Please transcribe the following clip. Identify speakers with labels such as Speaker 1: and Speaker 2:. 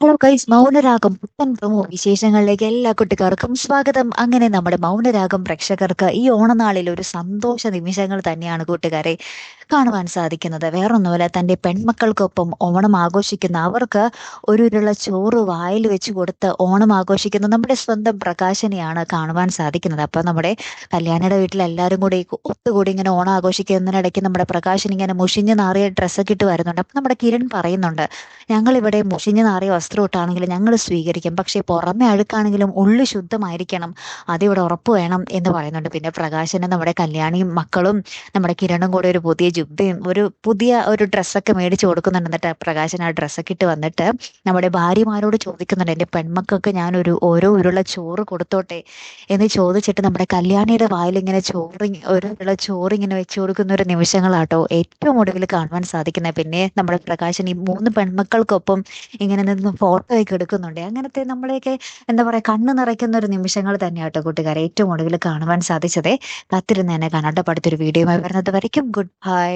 Speaker 1: Hello guys, Mounaragam പുത്തൻ promo വിശേഷങ്ങളിലേക്ക് എല്ലാ കുട്ടിക്കാർക്കും സ്വാഗതം. അങ്ങനെ നമ്മുടെ മൗനരാഗം പ്രേക്ഷകർക്ക് ഈ ഓണനാളിൽ ഒരു സന്തോഷ നിമിഷങ്ങൾ തന്നെയാണ് കൂട്ടുകാരെ കാണുവാൻ സാധിക്കുന്നത്. വേറൊന്നുമല്ല, തൻ്റെ പെൺമക്കൾക്കൊപ്പം ഓണം ആഘോഷിക്കുന്ന അവർക്ക് ഒരു ഉരുള ചോറ് വായിൽ വെച്ച് കൊടുത്ത് ഓണം ആഘോഷിക്കുന്ന നമ്മുടെ സ്വന്തം പ്രകാശനെയാണ് കാണുവാൻ സാധിക്കുന്നത്. അപ്പം നമ്മുടെ കല്യാണിയുടെ വീട്ടിൽ എല്ലാവരും കൂടി ഒത്തുകൂടി ഇങ്ങനെ ഓണം ആഘോഷിക്കുന്നതിനിടയ്ക്ക് നമ്മുടെ പ്രകാശൻ ഇങ്ങനെ മുഷിഞ്ഞ് നാറിയ ഡ്രസ്സൊക്കെ ഇട്ട് വരുന്നുണ്ട്. അപ്പം നമ്മുടെ കിരൺ പറയുന്നുണ്ട്, ഞങ്ങളിവിടെ മുഷിഞ്ഞു നാറിയ വസ്ത്രം ഇട്ടാണെങ്കിലും ഞങ്ങൾ സ്വീകരിക്കും, പക്ഷേ പുറമെ അഴുക്കാണെങ്കിലും ഉള്ളു ശുദ്ധമായിരിക്കണം, അതിവിടെ ഉറപ്പ് വേണം എന്ന് പറയുന്നുണ്ട്. പിന്നെ പ്രകാശന് നമ്മുടെ കല്യാണിയും മക്കളും നമ്മുടെ കിരണും കൂടെ ഒരു പുതിയ ജുബ്ബയും ഒരു ഡ്രസ്സൊക്കെ മേടിച്ച് കൊടുക്കുന്നുണ്ട്. എന്നിട്ട് പ്രകാശൻ ആ ഡ്രസ്സൊക്കെ ഇട്ട് വന്നിട്ട് നമ്മുടെ ഭാര്യമാരോട് ചോദിക്കുന്നുണ്ട്, എൻ്റെ പെൺമക്കൾക്ക് ഞാനൊരു ഓരോ ഉരുള ചോറ് കൊടുത്തോട്ടെ എന്ന് ചോദിച്ചിട്ട് നമ്മുടെ കല്യാണിയുടെ വായിൽ ഇങ്ങനെ ഒരു ഉരുള ചോറ് ഇങ്ങനെ വെച്ച് കൊടുക്കുന്ന ഒരു നിമിഷങ്ങളാട്ടോ ഏറ്റവും ഒടുവിൽ കാണുവാൻ സാധിക്കുന്നത്. പിന്നെ നമ്മുടെ പ്രകാശൻ ഈ മൂന്ന് പെൺമക്കൾക്കൊപ്പം ഇങ്ങനെ നിന്ന് ഫോട്ടോ ഒക്കെ എടുക്കുന്നുണ്ട്. അങ്ങനത്തെ നമ്മളെയൊക്കെ എന്താ പറയാ, കണ്ണ് നിറയ്ക്കുന്ന ഒരു നിമിഷങ്ങൾ തന്നെയാട്ടോ കൂട്ടുകാരെ ഏറ്റവും ഒടുവിൽ കാണുവാൻ സാധിച്ചതേ. കാത്തിരുന്ന് തന്നെ കാണാട്ടോ. അടുത്തൊരു വീഡിയോയുമായി വരുന്നത് വരയ്ക്കും ഗുഡ് ബൈ.